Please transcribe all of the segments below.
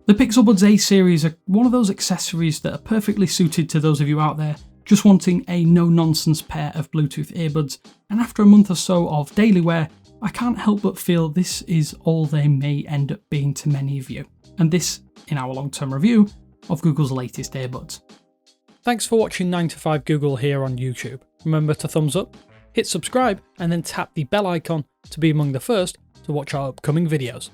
The Pixel Buds A series are one of those accessories that are perfectly suited to those of you out there just wanting a no-nonsense pair of Bluetooth earbuds, and after a month or so of daily wear, I can't help but feel this is all they may end up being to many of you. And this in our long-term review of Google's latest earbuds. Thanks for watching 9 to 5 Google here on YouTube. Remember to thumbs up, hit subscribe, and then tap the bell icon to be among the first to watch our upcoming videos.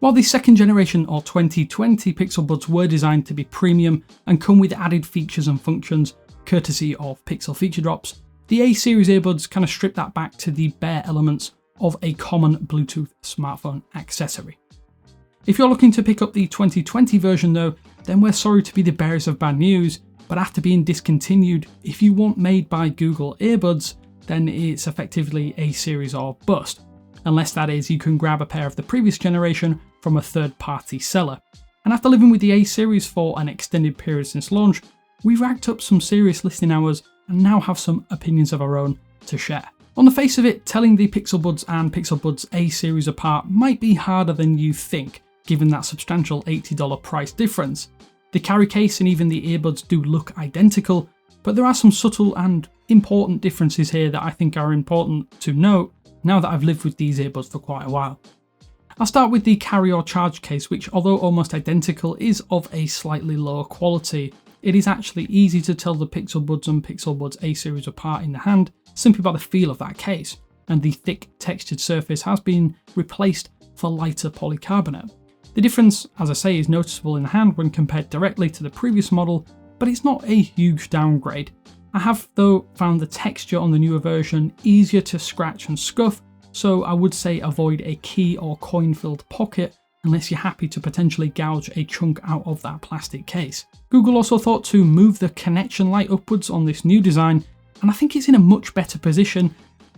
While the second generation or 2020 Pixel Buds were designed to be premium and come with added features and functions, courtesy of Pixel feature drops, the A series earbuds kind of strip that back to the bare elements of a common Bluetooth smartphone accessory. If you're looking to pick up the 2020 version though, then we're sorry to be the bearers of bad news, but after being discontinued, if you want made by Google earbuds, then it's effectively A series or bust. Unless that is, you can grab a pair of the previous generation from a third-party seller. And after living with the A series for an extended period since launch, we've racked up some serious listening hours and now have some opinions of our own to share. On the face of it, telling the Pixel Buds and Pixel Buds A series apart might be harder than you think, given that substantial $80 price difference. The carry case and even the earbuds do look identical, but there are some subtle and important differences here that I think are important to note now that I've lived with these earbuds for quite a while. I'll start with the carry or charge case, which although almost identical is of a slightly lower quality. It is actually easy to tell the Pixel Buds and Pixel Buds A series apart in the hand simply by the feel of that case, and the thick textured surface has been replaced for lighter polycarbonate. The difference, as I say, is noticeable in the hand when compared directly to the previous model, but it's not a huge downgrade. I have though found the texture on the newer version easier to scratch and scuff, so I would say avoid a key or coin filled pocket unless you're happy to potentially gouge a chunk out of that plastic case. Google also thought to move the connection light upwards on this new design, and I think it's in a much better position,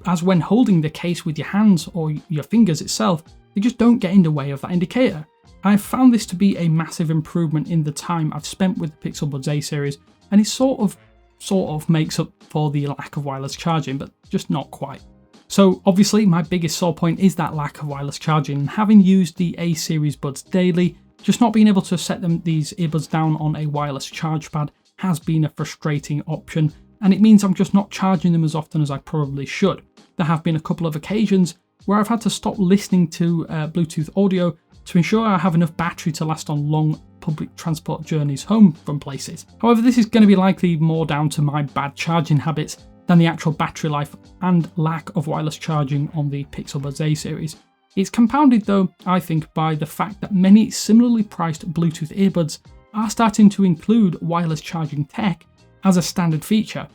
as when holding the case with your hands or your fingers itself, they just don't get in the way of that indicator. I've found this to be a massive improvement in the time I've spent with the Pixel Buds A series, and it sort of makes up for the lack of wireless charging, but just not quite. So obviously my biggest sore point is that lack of wireless charging, and having used the A series buds daily, just not being able to set these earbuds down on a wireless charge pad has been a frustrating option, and it means I'm just not charging them as often as I probably should. There have been a couple of occasions where I've had to stop listening to Bluetooth audio to ensure I have enough battery to last on long public transport journeys home from places. However, this is going to be likely more down to my bad charging habits than the actual battery life and lack of wireless charging on the Pixel Buds A series. It's compounded though, I think, by the fact that many similarly priced Bluetooth earbuds are starting to include wireless charging tech as a standard feature.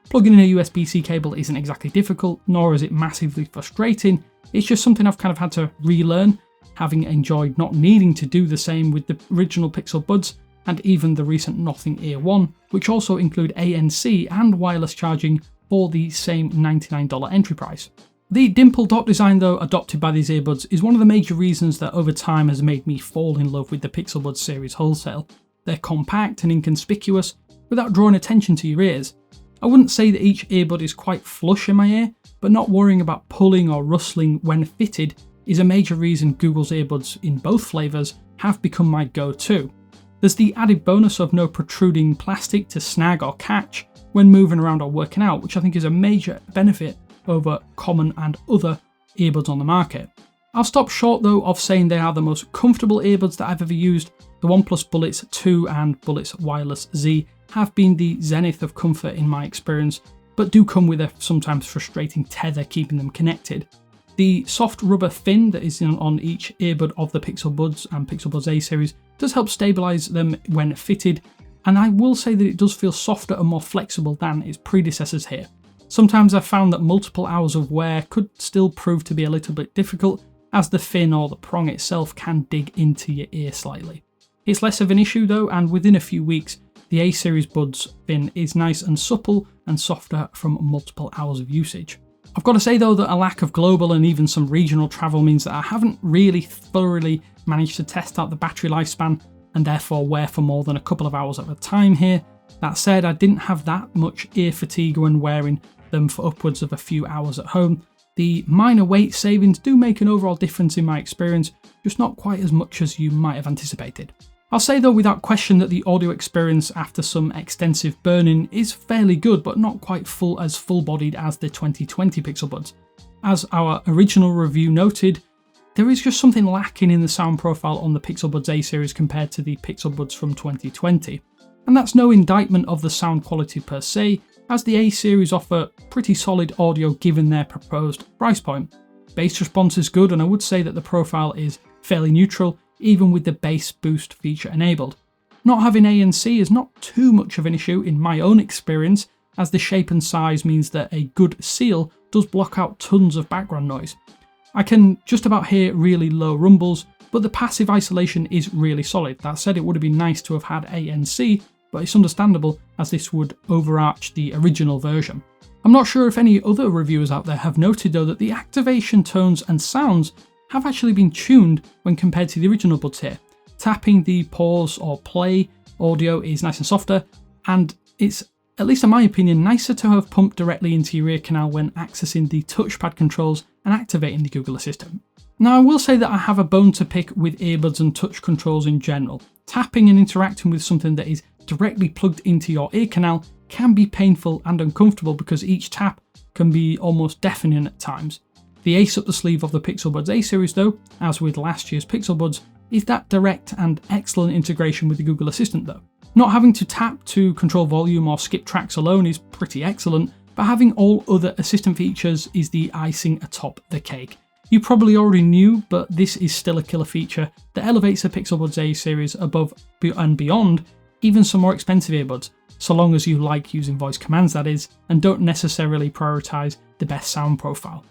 Plugging in a USB-C cable isn't exactly difficult, nor is it massively frustrating. It's just something I've kind of had to relearn, having enjoyed not needing to do the same with the original Pixel Buds and even the recent Nothing Ear 1, which also include ANC and wireless charging for the same $99 entry price. The dimple dot design though adopted by these earbuds is one of the major reasons that over time has made me fall in love with the Pixel Buds series wholesale. They're compact and inconspicuous without drawing attention to your ears. I wouldn't say that each earbud is quite flush in my ear, but not worrying about pulling or rustling when fitted is a major reason Google's earbuds in both flavours have become my go-to. There's the added bonus of no protruding plastic to snag or catch when moving around or working out, which I think is a major benefit over common and other earbuds on the market. I'll stop short though of saying they are the most comfortable earbuds that I've ever used. The OnePlus Bullets 2 and Bullets Wireless Z have been the zenith of comfort in my experience, but do come with a sometimes frustrating tether keeping them connected. The soft rubber fin that is on each earbud of the Pixel Buds and Pixel Buds A series does help stabilise them when fitted, and I will say that it does feel softer and more flexible than its predecessors here. Sometimes I've found that multiple hours of wear could still prove to be a little bit difficult, as the fin or the prong itself can dig into your ear slightly. It's less of an issue though, and within a few weeks, the A series buds fin is nice and supple and softer from multiple hours of usage. I've got to say though that a lack of global and even some regional travel means that I haven't really thoroughly managed to test out the battery lifespan and therefore wear for more than a couple of hours at a time here. That said, I didn't have that much ear fatigue when wearing them for upwards of a few hours at home, The minor weight savings do make an overall difference in my experience, just not quite as much as you might have anticipated. I'll say though without question that the audio experience after some extensive burning is fairly good, but not quite full-bodied as the 2020 Pixel Buds. As our original review noted, there is just something lacking in the sound profile on the Pixel Buds A series compared to the Pixel Buds from 2020. And that's no indictment of the sound quality per se, as the A series offer pretty solid audio given their proposed price point. Bass response is good, and I would say that the profile is fairly neutral, even with the bass boost feature enabled. Not having ANC is not too much of an issue in my own experience, as the shape and size means that a good seal does block out tons of background noise. I can just about hear really low rumbles, but the passive isolation is really solid. That said, it would have been nice to have had ANC, but it's understandable as this would overarch the original version. I'm not sure if any other reviewers out there have noted though that the activation tones and sounds have actually been tuned when compared to the original Buds here. Tapping the pause or play audio is nice and softer, and it's, at least in my opinion, nicer to have pumped directly into your ear canal when accessing the touchpad controls and activating the Google Assistant. Now I will say that I have a bone to pick with earbuds and touch controls in general. Tapping and interacting with something that is directly plugged into your ear canal can be painful and uncomfortable because each tap can be almost deafening at times. The ace up the sleeve of the Pixel Buds A series though, as with last year's Pixel Buds, is that direct and excellent integration with the Google Assistant though. Not having to tap to control volume or skip tracks alone is pretty excellent, but having all other assistant features is the icing atop the cake. You probably already knew, but this is still a killer feature that elevates the Pixel Buds A series above and beyond even some more expensive earbuds, so long as you like using voice commands that is, and don't necessarily prioritise the best sound profile.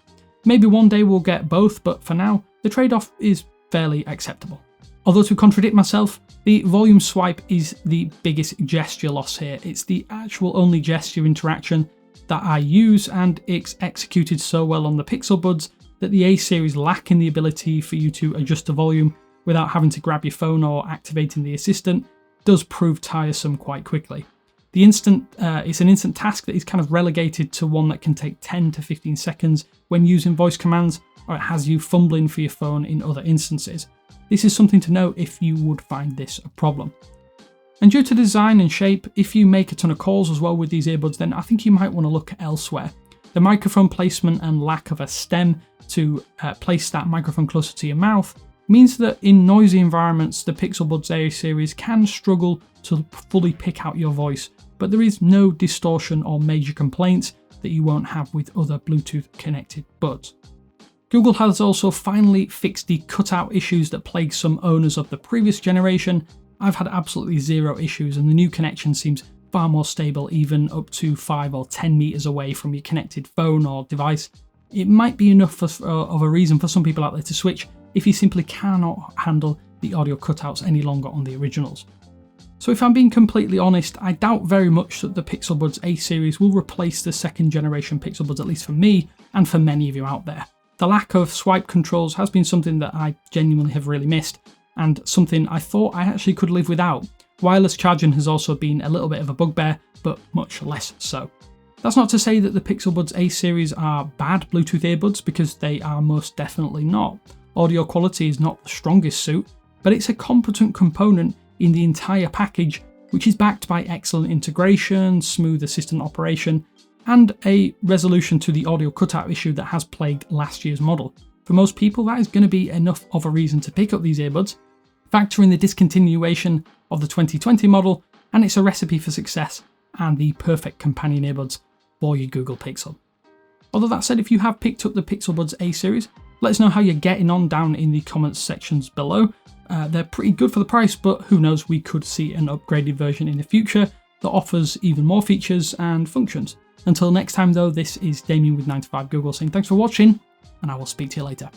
Maybe one day we'll get both, but for now, the trade-off is fairly acceptable. Although to contradict myself, the volume swipe is the biggest gesture loss here. It's the actual only gesture interaction that I use, and it's executed so well on the Pixel Buds that the A series lacking the ability for you to adjust the volume without having to grab your phone or activating the assistant does prove tiresome quite quickly. It's an instant task that is kind of relegated to one that can take 10 to 15 seconds when using voice commands, or it has you fumbling for your phone in other instances. This is something to know if you would find this a problem. And due to design and shape, if you make a ton of calls as well with these earbuds, then I think you might want to look elsewhere. The microphone placement and lack of a stem to place that microphone closer to your mouth means that in noisy environments, the Pixel Buds A series can struggle to fully pick out your voice, but there is no distortion or major complaints that you won't have with other Bluetooth connected buds. Google has also finally fixed the cutout issues that plagued some owners of the previous generation. I've had absolutely zero issues, and the new connection seems far more stable, even up to 5 or 10 meters away from your connected phone or device. It might be enough of a reason for some people out there to switch if you simply cannot handle the audio cutouts any longer on the originals. So if I'm being completely honest, I doubt very much that the Pixel Buds A series will replace the second generation Pixel Buds, at least for me and for many of you out there. The lack of swipe controls has been something that I genuinely have really missed, and something I thought I actually could live without. Wireless charging has also been a little bit of a bugbear, but much less so. That's not to say that the Pixel Buds A series are bad Bluetooth earbuds, because they are most definitely not. Audio quality is not the strongest suit, but it's a competent component in the entire package, which is backed by excellent integration, smooth assistant operation, and a resolution to the audio cutout issue that has plagued last year's model. For most people, that is going to be enough of a reason to pick up these earbuds. Factor in the discontinuation of the 2020 model, and it's a recipe for success and the perfect companion earbuds for your Google Pixel. Although that said, if you have picked up the Pixel Buds A series, let us know how you're getting on down in the comments sections below. They're pretty good for the price, but who knows, we could see an upgraded version in the future that offers even more features and functions. Until next time though, this is Damien with 9to5 Google saying thanks for watching, and I will speak to you later.